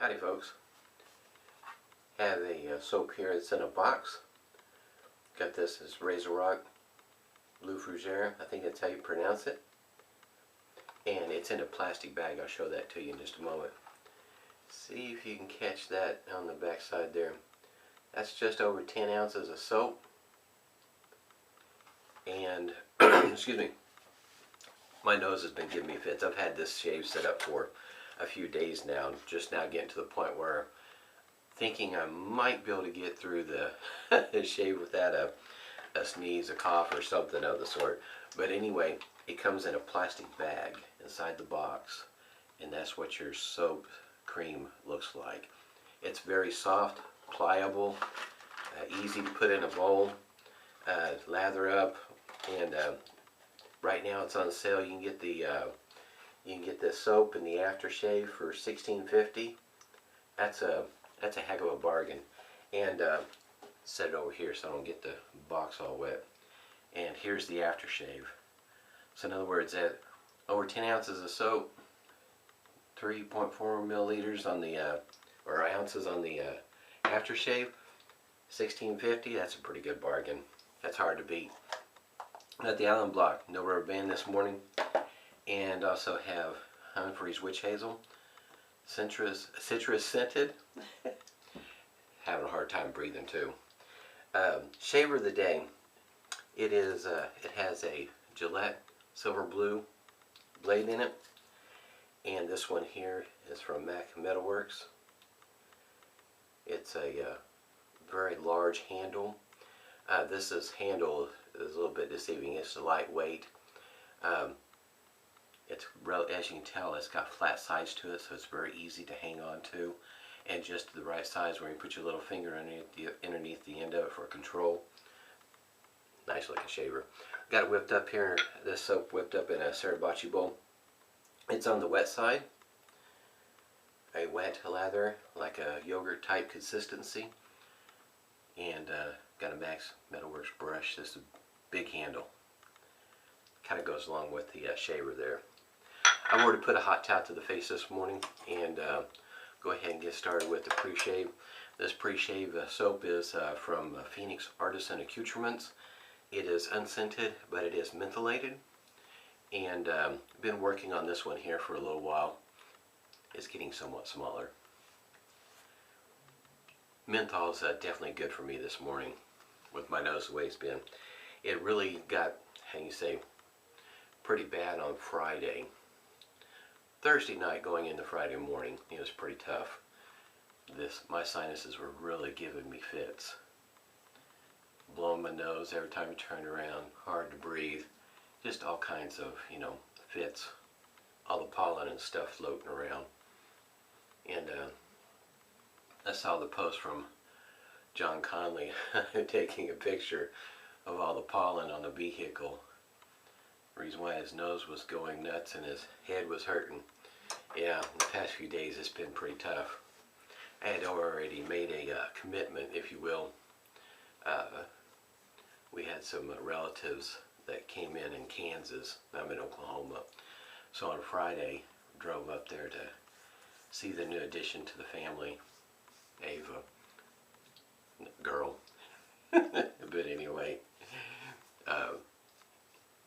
Howdy folks. Have a soap here that's in a box. Got this as RazoRock Blue Fougere, I think that's how you pronounce it. And it's in a plastic bag. I'll show that to you in just a moment. See if you can catch that on the back side there. That's just over 10 ounces of soap. And, excuse me, my nose has been giving me fits. I've had this shave set up for a few days now, just now getting to the point where thinking I might be able to get through the shave without a sneeze, a cough, or something of the sort. But anyway, it comes in a plastic bag inside the box, and that's what your soap cream looks like. It's very soft, pliable, easy to put in a bowl, lather up, and right now it's on sale. You can get the soap and the aftershave for $16.50. That's a heck of a bargain. And set it over here so I don't get the box all wet. And here's the aftershave. So in other words, at over 10 ounces of soap, 3.4 milliliters on the or ounces on the aftershave, $16.50. That's a pretty good bargain. That's hard to beat. Got the Allen Block, no rubber band this morning. And also have Humphrey's witch hazel, citrus scented. Having a hard time breathing too. Shaver of the day. It has a Gillette silver blue blade in it, and this one here is from Metalworks. It's a very large handle. This handle is a little bit deceiving. It's lightweight. As you can tell, it's got flat sides to it, so it's very easy to hang on to, and just the right size where you put your little finger underneath the end of it for control. Nice looking shaver. Got it whipped up here. This soap whipped up in a sriracha bowl. It's on the wet side. A wet lather, like a yogurt type consistency, and got a Metalworks brush. This is a big handle. Kind of goes along with the shaver there. I've already put a hot towel to the face this morning, and go ahead and get started with the Preshave. This Preshave soap is from Phoenix Artisan Accoutrements. It is unscented, but it is mentholated, and been working on this one here for a little while. It's getting somewhat smaller. Menthol is definitely good for me this morning with my nose the way it's been. It really got, how you say, pretty bad on Friday. Thursday night going into Friday morning, it was pretty tough. My sinuses were really giving me fits. Blowing my nose every time you turn around, hard to breathe, just all kinds of, fits. All the pollen and stuff floating around. And I saw the post from John Conley taking a picture of all the pollen on the vehicle. The reason why his nose was going nuts and his head was hurting. Yeah, the past few days it's been pretty tough. I had already made a commitment, if you will. We had some relatives that came in Kansas. I'm in Oklahoma. So on Friday, drove up there to see the new addition to the family, Ava. Girl. But anyway,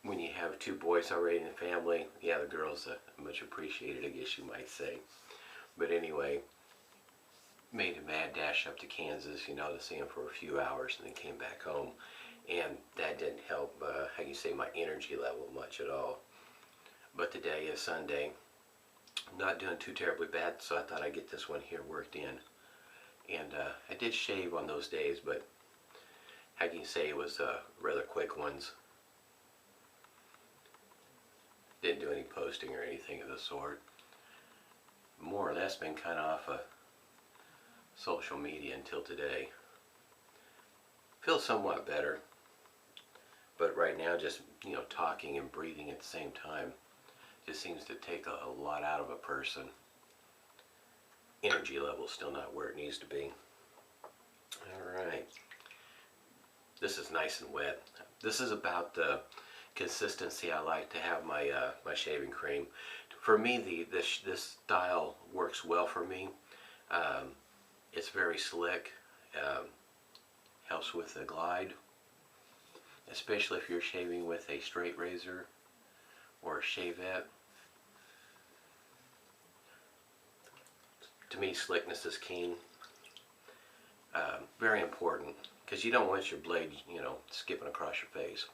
when you have two boys already in the family, yeah, the girl's much appreciated, I guess you might say. But anyway, made a mad dash up to Kansas, to see him for a few hours, and then came back home. And that didn't help, how you say, my energy level much at all. But today is Sunday. Not doing too terribly bad, so I thought I'd get this one here worked in. And I did shave on those days, but how can you say, it was rather quick ones. Didn't do any posting or anything of the sort. More or less been kind of off of social media until today. Feel somewhat better, but right now just talking and breathing at the same time just seems to take a lot out of a person. Energy level still not where it needs to be. Alright, this is nice and wet. This is about the consistency I like to have my my shaving cream. For me, this style works well for me. It's very slick. Helps with the glide, especially if you're shaving with a straight razor or a shavette. To me, slickness is king. Very important, because you don't want your blade, you know, skipping across your face.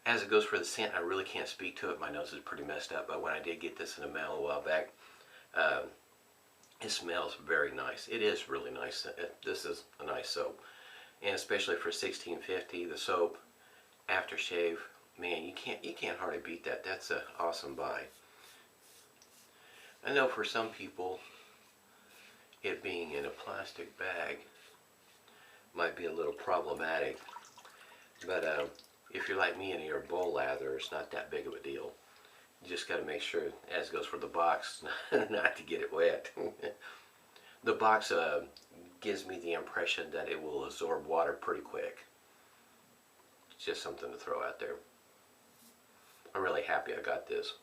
As it goes for the scent, I really can't speak to it. My nose is pretty messed up, but when I did get this in the mail a while back, it smells very nice. It is really nice. This is a nice soap, and especially for $16.50, the soap, aftershave, man, you can't hardly beat that. That's an awesome buy. I know for some people, it being in a plastic bag might be a little problematic, but if you're like me and you're a bowl lather, it's not that big of a deal. You just got to make sure, as goes for the box, not to get it wet. The box gives me the impression that it will absorb water pretty quick. It's just something to throw out there. I'm really happy I got this.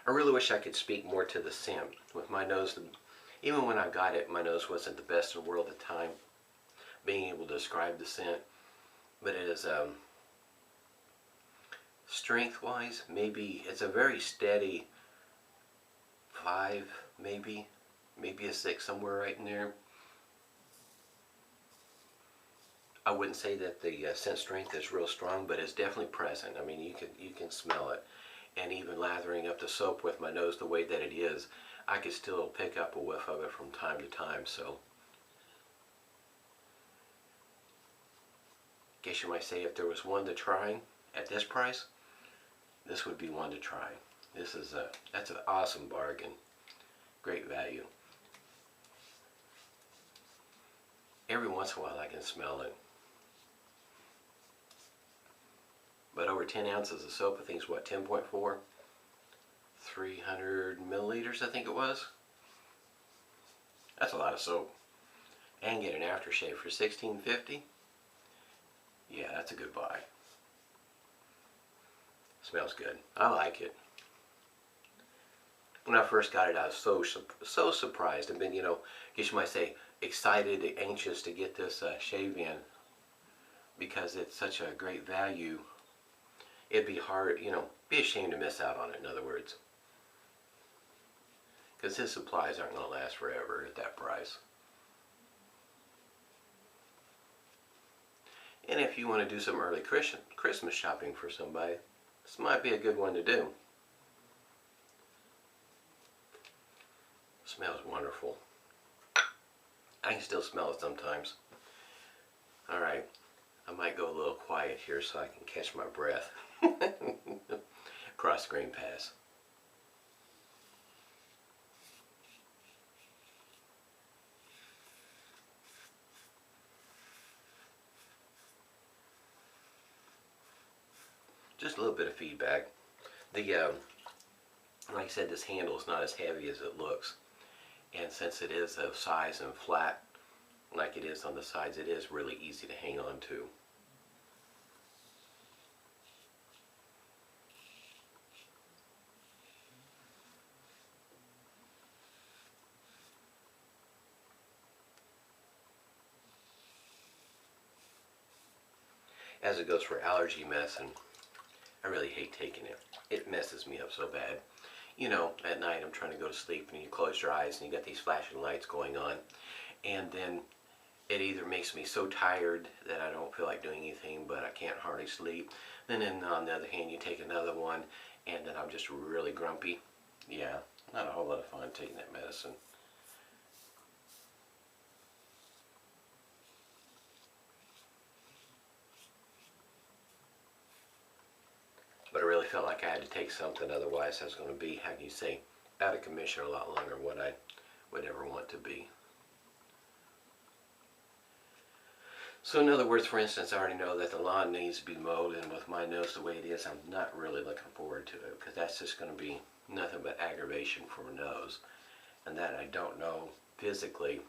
I really wish I could speak more to the scent. With my nose, even when I got it, my nose wasn't the best in the world at the time, being able to describe the scent. But it is, strength-wise, maybe it's a very steady 5, maybe a 6, somewhere right in there. I wouldn't say that the scent strength is real strong, but it's definitely present. I mean, you can smell it. And even lathering up the soap with my nose the way that it is, I could still pick up a whiff of it from time to time. So, guess you might say if there was one to try at this price, this would be one to try. That's an awesome bargain. Great value. Every once in a while I can smell it. But over 10 ounces of soap, I think it's what, 10.4? 300 milliliters, I think it was. That's a lot of soap. And get an aftershave for $16.50. Yeah, that's a good buy. Smells good. I like it. When I first got it, I was so surprised. I've been, you know, I guess you might say, excited, anxious to get this shave in, because it's such a great value. It'd be hard, you know, be ashamed to miss out on it, in other words. Because his supplies aren't going to last forever at that price. And if you want to do some early Christmas shopping for somebody, this might be a good one to do. Smells wonderful. I can still smell it sometimes. Alright, I might go a little quiet here so I can catch my breath. Cross screen pass. Just a little bit of feedback. Like I said, this handle is not as heavy as it looks, and since it is of size and flat like it is on the sides, it is really easy to hang on to. As it goes for allergy medicine, I really hate taking it. It messes me up so bad. You know, at night I'm trying to go to sleep and you close your eyes and you got these flashing lights going on, and then it either makes me so tired that I don't feel like doing anything, but I can't hardly sleep. Then on the other hand, you take another one and then I'm just really grumpy. Yeah, not a whole lot of fun taking that medicine. But I really felt like I had to take something, otherwise I was going to be, how can you say, out of commission a lot longer than what I would ever want to be. So in other words, for instance, I already know that the lawn needs to be mowed, and with my nose the way it is, I'm not really looking forward to it, because that's just going to be nothing but aggravation for my nose. And that I don't know physically,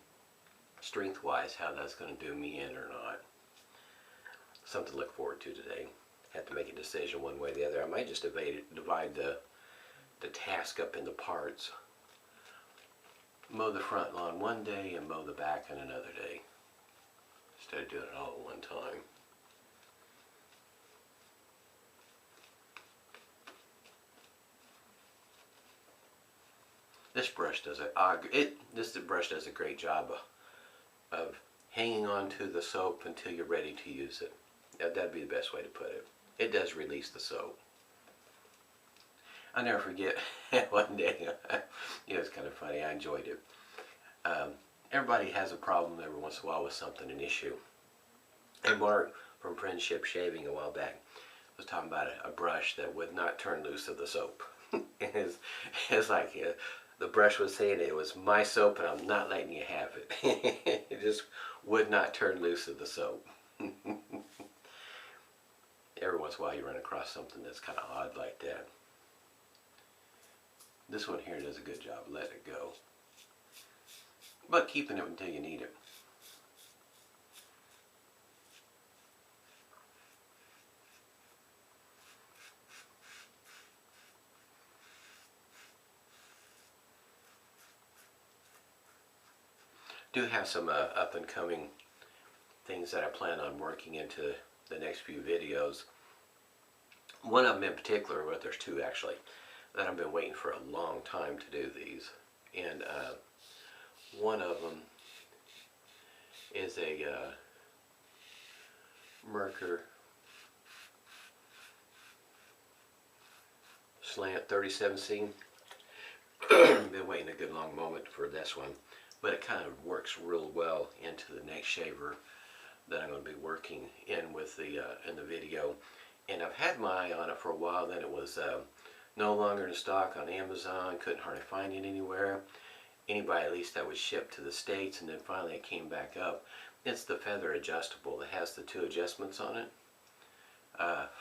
strength-wise, how that's going to do me in or not. Something to look forward to today. Have to make a decision one way or the other. I might just divide the task up into parts. Mow the front lawn one day and mow the back on another day, instead of doing it all at one time. This brush does a great job of hanging on to the soap until you're ready to use it. That'd be the best way to put it. It does release the soap. I'll never forget one day, it was kind of funny, I enjoyed it. Everybody has a problem every once in a while with something, an issue. And Mark from Preshave Shaving a while back was talking about a brush that would not turn loose of the soap. It's like the brush was saying it was my soap and I'm not letting you have it. It just would not turn loose of the soap. Every once in a while you run across something that's kind of odd like that. This one here does a good job letting it go, but keeping it until you need it. Do have some up and coming things that I plan on working into the next few videos. One of them in particular, well, there's two actually, that I've been waiting for a long time to do these. And one of them is a Merkur slant 37C. Been waiting a good long moment for this one, but it kind of works real well into the next shaver that I'm going to be working in with the in the video. And I've had my eye on it for a while. Then it was no longer in stock on Amazon. Couldn't hardly find it anywhere. Anybody at least that would ship to the States, and then finally it came back up. It's the feather adjustable. It has the two adjustments on it.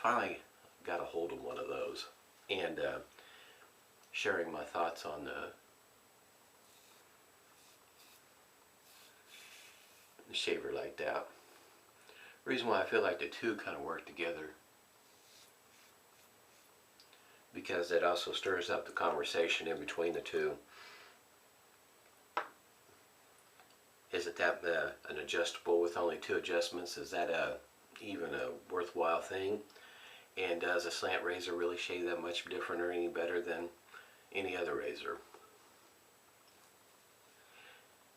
Finally got a hold of one of those, and sharing my thoughts on the shaver like that. Reason why I feel like the two kind of work together, because it also stirs up the conversation in between the two. Is it that an adjustable with only two adjustments, is that even a worthwhile thing? And does a slant razor really shave that much different or any better than any other razor?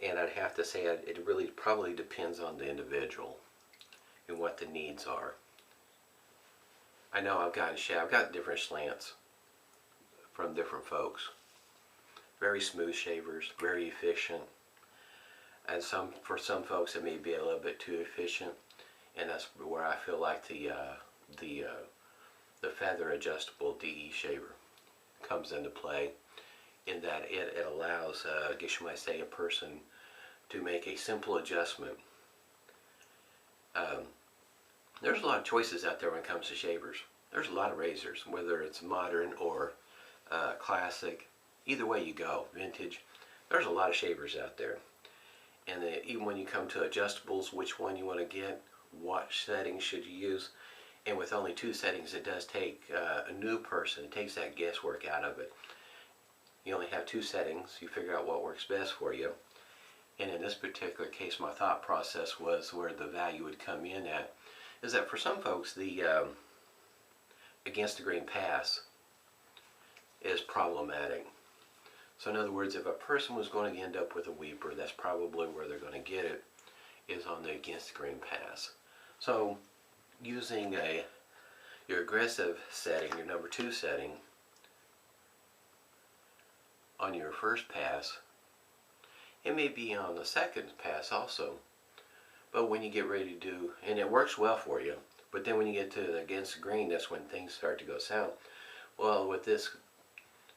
And I'd have to say it really probably depends on the individual and what the needs are. I know I've got different slants from different folks. Very smooth shavers, very efficient. And for some folks it may be a little bit too efficient, and that's where I feel like the feather adjustable DE shaver comes into play, in that it allows, I guess you might say, a person to make a simple adjustment. There's a lot of choices out there when it comes to shavers. There's a lot of razors, whether it's modern or classic, either way you go, vintage. There's a lot of shavers out there. And even when you come to adjustables, which one you want to get, what settings should you use, and with only two settings, it does take a new person, it takes that guesswork out of it. You only have two settings, you figure out what works best for you. And in this particular case, my thought process was where the value would come in at, is that for some folks, the against the grain pass is problematic. So in other words, if a person was going to end up with a weeper, that's probably where they're going to get it, is on the against the grain pass. So using your aggressive setting, your number 2 setting, on your first pass, it may be on the second pass also. But when you get ready to do, and it works well for you, but then when you get to the against the grain, that's when things start to go south. Well, with this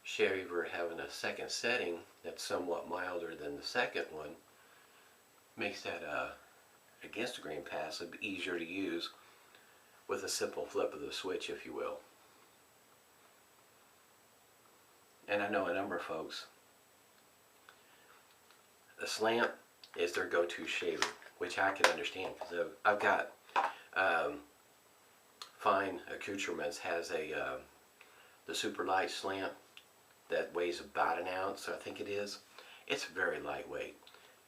shaver having a second setting that's somewhat milder than the second one, makes that against the grain pass a bit easier to use with a simple flip of the switch, if you will. and I know a number of folks, a slant is their go-to shaver, which I can understand because I've got Fine Accoutrements has the super light slant that weighs about an ounce, I think it is. It's very lightweight.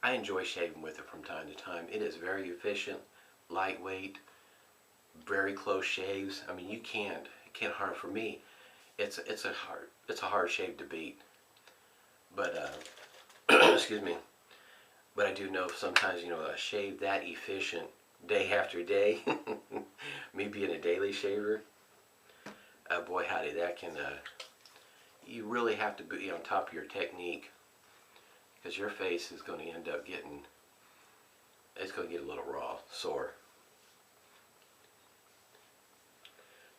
I enjoy shaving with it from time to time. It is very efficient, lightweight, very close shaves. I mean, it can't harm. For me, it's a hard shave to beat. But excuse me. But I do know sometimes, you know, a shave that efficient day after day, me being a daily shaver, boy howdy, that can, you really have to be on top of your technique, because your face is going to end up getting, it's going to get a little raw, sore.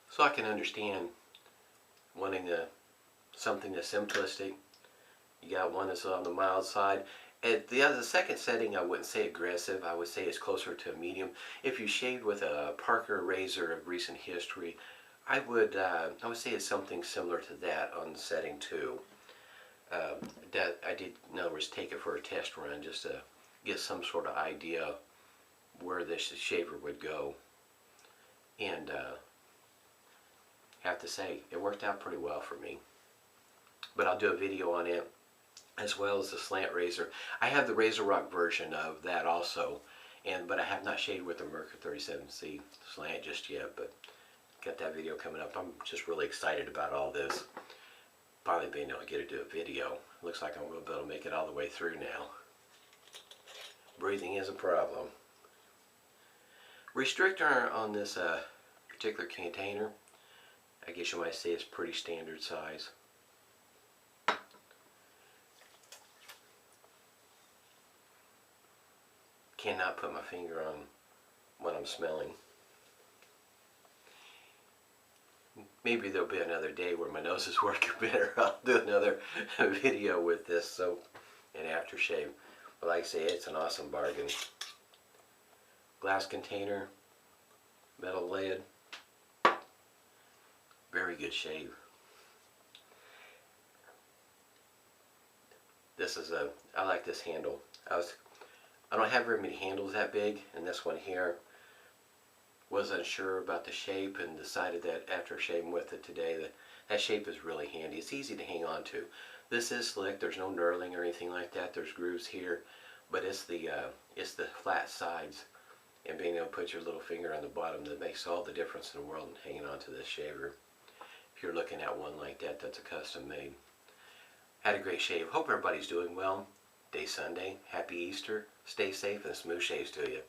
So I can understand wanting something that's simplistic. You got one that's on the mild side. At the second setting, I wouldn't say aggressive. I would say it's closer to a medium. If you shaved with a Parker razor of recent history, I would say it's something similar to that on setting 2. That I did, in other words, take it for a test run just to get some sort of idea where this shaver would go. And have to say, it worked out pretty well for me. But I'll do a video on it, as well as the slant razor. I have the RazoRock version of that also, but I have not shaved with the Mercury 37C slant just yet, but got that video coming up. I'm just really excited about all this. Finally being able to get to do a video. Looks like I'm going to be able to make it all the way through now. Breathing is a problem. Restrictor on this particular container, I guess you might say it's pretty standard size. Cannot put my finger on what I'm smelling. Maybe there'll be another day where my nose is working better. I'll do another video with this soap and aftershave. But like I say, it's an awesome bargain. Glass container, metal lid, very good shave. This is I like this handle. I don't have very many handles that big, and this one here was unsure about the shape and decided that after shaving with it today that shape is really handy. It's easy to hang on to. This is slick. There's no knurling or anything like that. There's grooves here, but it's the flat sides and being able to put your little finger on the bottom that makes all the difference in the world in hanging on to this shaver. If you're looking at one like that, that's a custom made. Had a great shave. Hope everybody's doing well. Day Sunday. Happy Easter. Stay safe and smooth shaves to you.